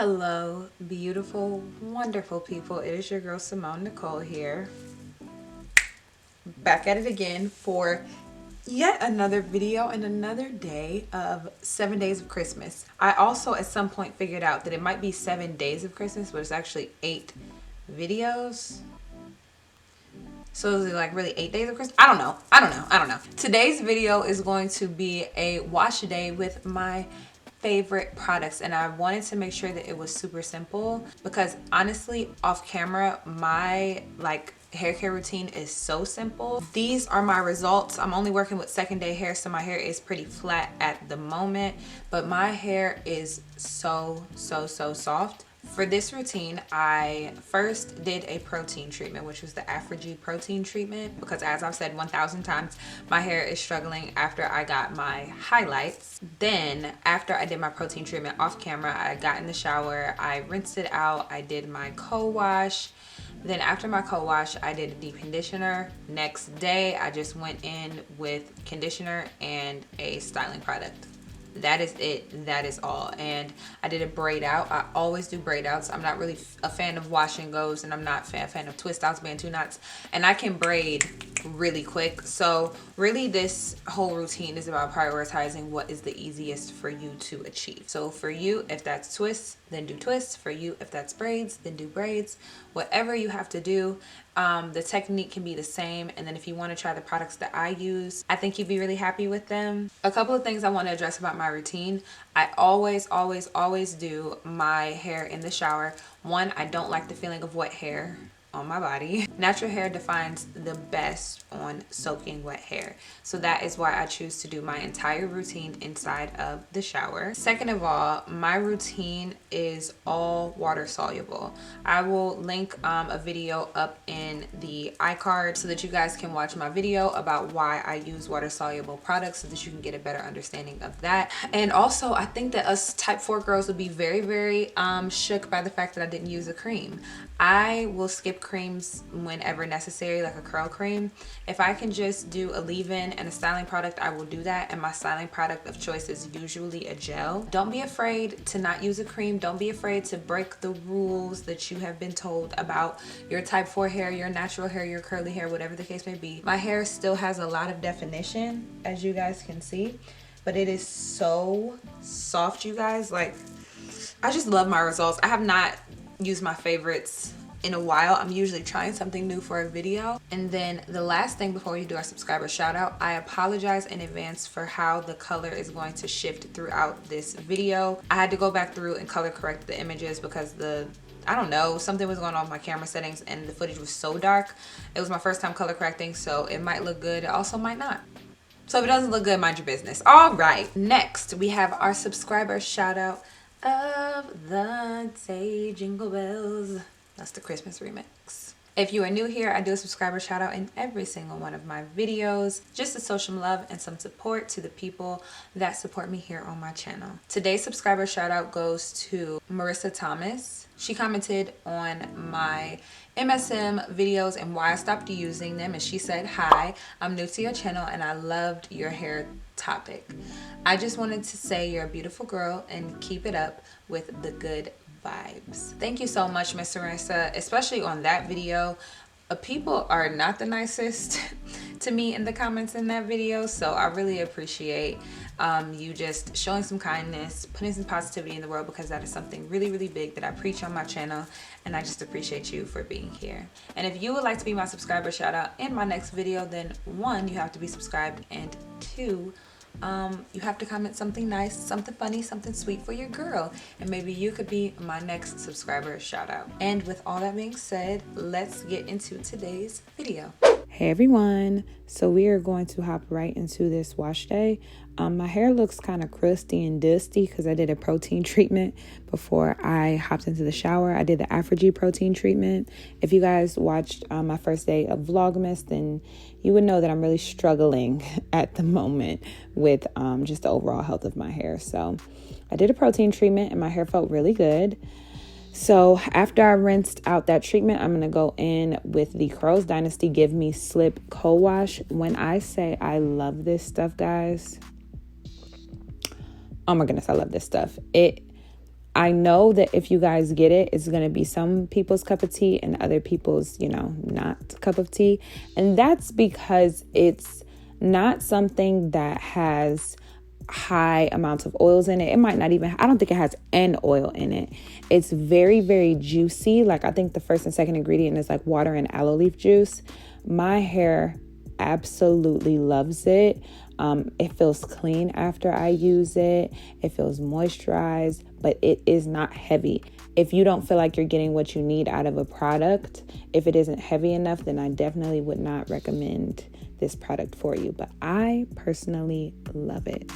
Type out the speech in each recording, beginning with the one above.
Hello, beautiful, wonderful people. It is your girl Simone Nicole here. Back at it again for yet another video and another day of 7 days of Christmas. I also at some point figured out that it might be 7 days of Christmas, but it's actually 8 videos. So is it like really 8 days of Christmas? I don't know. Today's video is going to be a wash day with my favorite products, and I wanted to make sure that it was super simple because honestly off camera my hair care routine is so simple. These are my results. I'm only working with second day hair, so my hair is pretty flat at the moment, but my hair is so soft. For this routine, I first did a protein treatment, which was the Afro-G protein treatment, because as I've said 1,000 times, my hair is struggling after I got my highlights. Then after I did my protein treatment off camera, I got in the shower, I rinsed it out, I did my co-wash. Then after my co-wash, I did a deep conditioner. Next day, I just went in with conditioner and a styling product. That is it. That is all. And I did a braid out. I always do braid outs. I'm not really a fan of wash and goes, and I'm not a fan of twist outs, band two knots. And I can braid really quick. So really this whole routine is about prioritizing what is the easiest for you to achieve. So for you, if that's twists, then do twists. For you, if that's braids, then do braids. Whatever you have to do, the technique can be the same. And then if you want to try the products that I use, I think you'd be really happy with them. A couple of things I want to address about my routine. I always do my hair in the shower. One, I don't like the feeling of wet hair on my body. Natural hair defines the best on soaking wet hair. So that is why I choose to do my entire routine inside of the shower. Second of all, my routine is all water soluble. I will link a video up in the iCard so that you guys can watch my video about why I use water soluble products so that you can get a better understanding of that. And also I think that us type 4 girls would be very shook by the fact that I didn't use a cream. I will skip creams whenever necessary, like a curl cream. If I can just do a leave-in and a styling product, I will do that. And my styling product of choice is usually a gel. Don't be afraid to not use a cream. Don't be afraid to break the rules that you have been told about your type 4 hair, your natural hair, your curly hair, whatever the case may be. My hair still has a lot of definition, as you guys can see, but it is so soft, you guys. Like, I just love my results. I have not used my favorites in a while. I'm usually trying something new for a video. And then the last thing before we do our subscriber shout out, I apologize in advance for how the color is going to shift throughout this video. I had to go back through and color correct the images because I don't know, something was going on with my camera settings and the footage was so dark. It was my first time color correcting, so it might look good, it also might not. So if it doesn't look good, mind your business. All right, next we have our subscriber shout out of the day. Jingle bells. That's the Christmas remix. If you are new here, I do a subscriber shout out in every single one of my videos, just to show some love and some support to the people that support me here on my channel. Today's subscriber shout out goes to Marissa Thomas. She commented on my MSM videos and why I stopped using them, and she said, "Hi, I'm new to your channel and I loved your hair topic. I just wanted to say you're a beautiful girl and keep it up with the good vibes." Thank you so much, Miss Marissa, especially on that video. People are not the nicest to me in the comments in that video, so I really appreciate you just showing some kindness, putting some positivity in the world, because that is something really big that I preach on my channel, and I just appreciate you for being here. And if you would like to be my subscriber shout out in my next video, then 1, you have to be subscribed, and 2, you have to comment something nice, something funny, something sweet for your girl, and maybe you could be my next subscriber shout out. And with all that being said, let's get into today's video. Hey everyone, so we are going to hop right into this wash day. My hair looks kind of crusty and dusty because I did a protein treatment before I hopped into the shower. I did the Afro-G protein treatment. If you guys watched my first day of Vlogmas, then you would know that I'm really struggling at the moment with just the overall health of my hair. So I did a protein treatment and my hair felt really good. So after I rinsed out that treatment, I'm going to go in with the Curls Dynasty Give Me Slip Co-Wash. When I say I love this stuff, guys, oh my goodness, I love this stuff. It I know that if you guys get it, it's going to be some people's cup of tea and other people's, not cup of tea. And that's because it's not something that has high amounts of oils in it. It might not even, I don't think it has an oil in it. It's very, very juicy. Like I think the first and second ingredient is like water and aloe leaf juice. My hair absolutely loves it. It feels clean after I use it. It feels moisturized, but it is not heavy. If you don't feel like you're getting what you need out of a product, if it isn't heavy enough, then I definitely would not recommend this product for you. But I personally love it.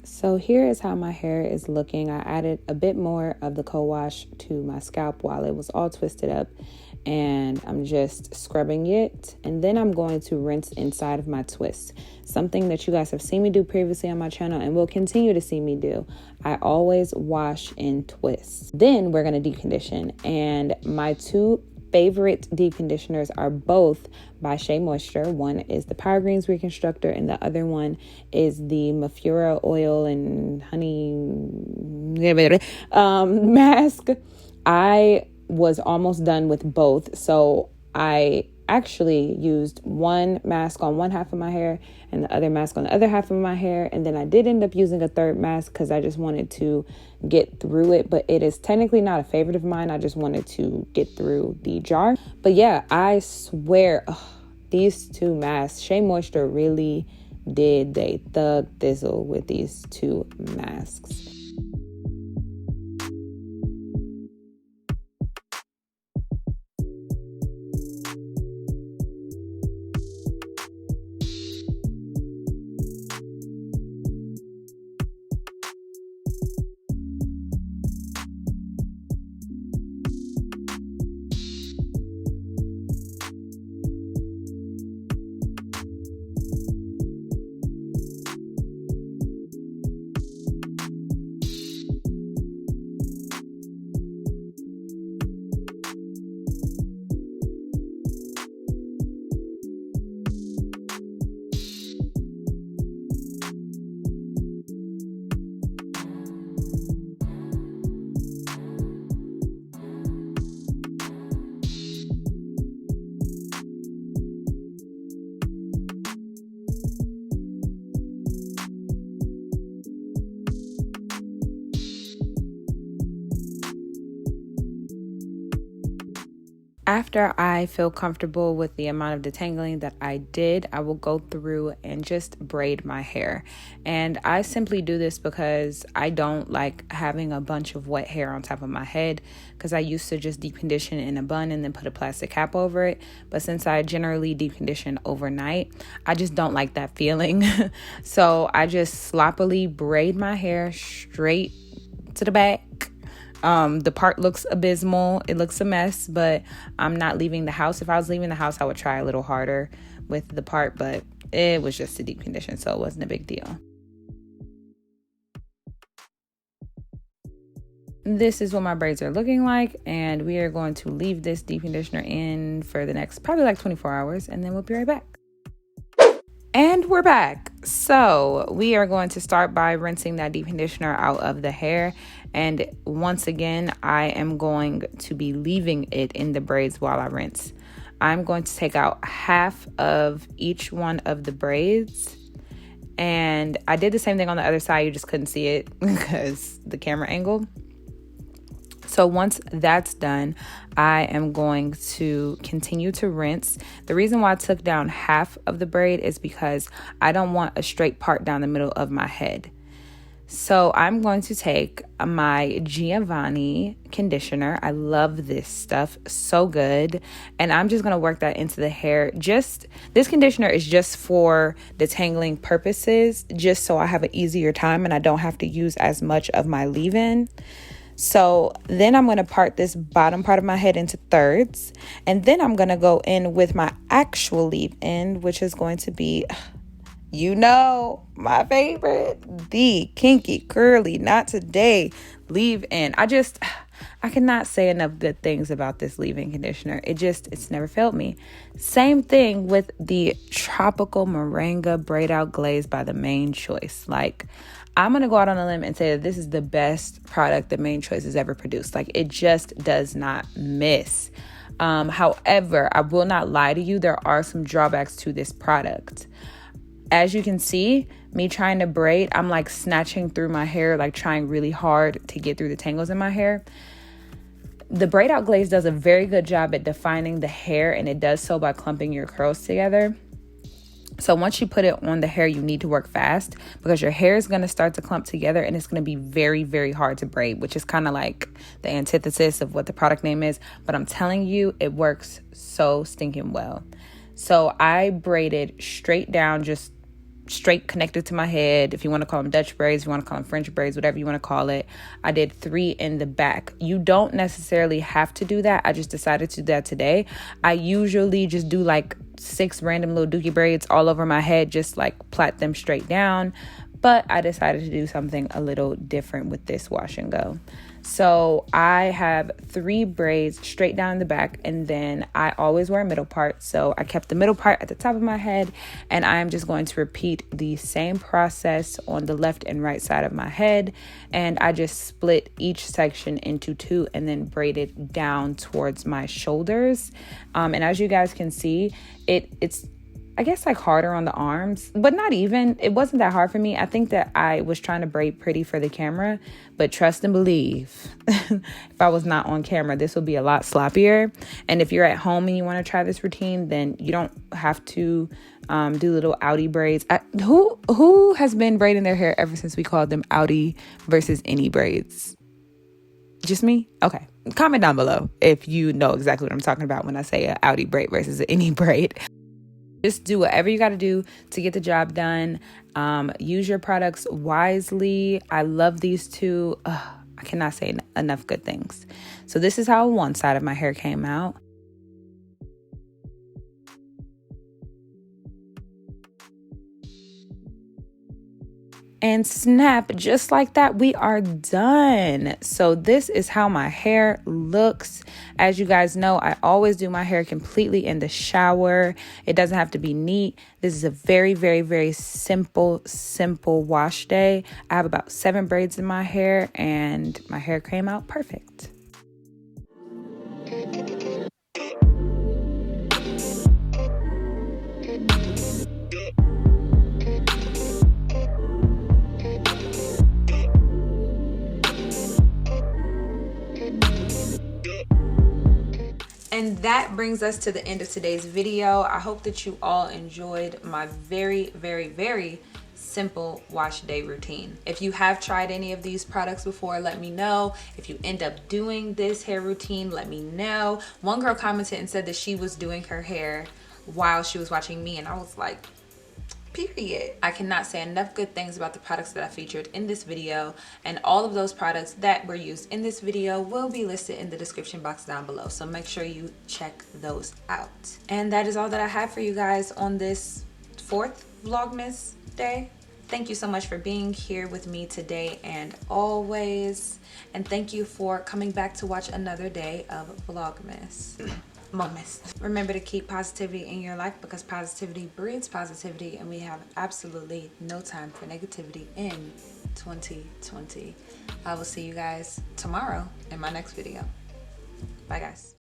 So here is how my hair is looking. I added a bit more of the co-wash to my scalp while it was all twisted up, and I'm just scrubbing it. And then I'm going to rinse inside of my twist, something that you guys have seen me do previously on my channel and will continue to see me do. I always wash in twists. Then we're going to deep condition, and my two favorite deep conditioners are both by Shea Moisture. One is the Power Greens Reconstructor, and the other one is the Mafura Oil and Honey mask. I was almost done with both, so I actually used one mask on one half of my hair and the other mask on the other half of my hair, and then I did end up using a third mask because I just wanted to get through it, but it is technically not a favorite of mine. I just wanted to get through the jar. But yeah, I swear, these two masks, Shea Moisture really did they thug thizzle with these two masks. After I feel comfortable with the amount of detangling that I did, I will go through and just braid my hair. And I simply do this because I don't like having a bunch of wet hair on top of my head, because I used to just deep condition in a bun and then put a plastic cap over it. But since I generally deep condition overnight, I just don't like that feeling. So I just sloppily braid my hair straight to the back. The part looks abysmal. It looks a mess, but I'm not leaving the house. If I was leaving the house, I would try a little harder with the part, but it was just a deep condition, so it wasn't a big deal. This is what my braids are looking like, and we are going to leave this deep conditioner in for the next probably like 24 hours, and then we'll be right back. And we're back. So we are going to start by rinsing that deep conditioner out of the hair. And once again, I am going to be leaving it in the braids while I rinse. I'm going to take out half of each one of the braids. And I did the same thing on the other side. You just couldn't see it because the camera angle. So once that's done, I am going to continue to rinse. The reason why I took down half of the braid is because I don't want a straight part down the middle of my head. So I'm going to take my Giovanni conditioner. I love this stuff, so good. And I'm just going to work that into the hair. This conditioner is just for detangling purposes, just so I have an easier time and I don't have to use as much of my leave-in. So then I'm going to part this bottom part of my head into thirds. And then I'm going to go in with my actual leave-in, which is going to be, you know, my favorite, the kinky, curly, not today leave-in. I cannot say enough good things about this leave-in conditioner. It's never failed me. Same thing with the Tropical Moringa Braid Out Glaze by the Mane Choice. Like, I'm going to go out on a limb and say that this is the best product that Mane Choice has ever produced. Like, it just does not miss. However, I will not lie to you. There are some drawbacks to this product. As you can see, me trying to braid, I'm like snatching through my hair, like trying really hard to get through the tangles in my hair. The Braid Out Glaze does a very good job at defining the hair, and it does so by clumping your curls together. So once you put it on the hair, you need to work fast because your hair is going to start to clump together and it's going to be very, very hard to braid, which is kind of like the antithesis of what the product name is. But I'm telling you, it works so stinking well. So I braided straight down, just straight connected to my head. If you want to call them Dutch braids, if you want to call them French braids, whatever you want to call it. I did 3 in the back. You don't necessarily have to do that. I just decided to do that today. I usually just do like 6 random little dookie braids all over my head, just like plait them straight down. But I decided to do something a little different with this wash and go. So I have 3 braids straight down the back, and then I always wear a middle part. So I kept the middle part at the top of my head, and I am just going to repeat the same process on the left and right side of my head. And I just split each section into 2 and then braided down towards my shoulders. And as you guys can see, it's I guess like harder on the arms, but not even. It wasn't that hard for me. I think that I was trying to braid pretty for the camera, but trust and believe, if I was not on camera, this would be a lot sloppier. And if you're at home and you want to try this routine, then you don't have to do little outie braids. Who has been braiding their hair ever since we called them outie versus any braids? Just me? Okay. Comment down below if you know exactly what I'm talking about when I say an outie braid versus an any braid. Just do whatever you got to do to get the job done. Use your products wisely. I love these 2. I cannot say enough good things. So this is how one side of my hair came out. And snap, just like that, we are done. So this is how my hair looks. As you guys know, I always do my hair completely in the shower. It doesn't have to be neat. This is a very, very, very simple wash day. I have about 7 braids in my hair, and my hair came out perfect. And that brings us to the end of today's video. I hope that you all enjoyed my very, very, very simple wash day routine. If you have tried any of these products before, let me know. If you end up doing this hair routine, let me know. One girl commented and said that she was doing her hair while she was watching me, and I was like, period. I cannot say enough good things about the products that I featured in this video, and all of those products that were used in this video will be listed in the description box down below, so make sure you check those out. And that is all that I have for you guys on this 4th Vlogmas day. Thank you so much for being here with me today and always, and thank you for coming back to watch another day of Vlogmas moments. Remember to keep positivity in your life, because positivity breeds positivity, and we have absolutely no time for negativity in 2020. I will see you guys tomorrow in my next video. Bye guys.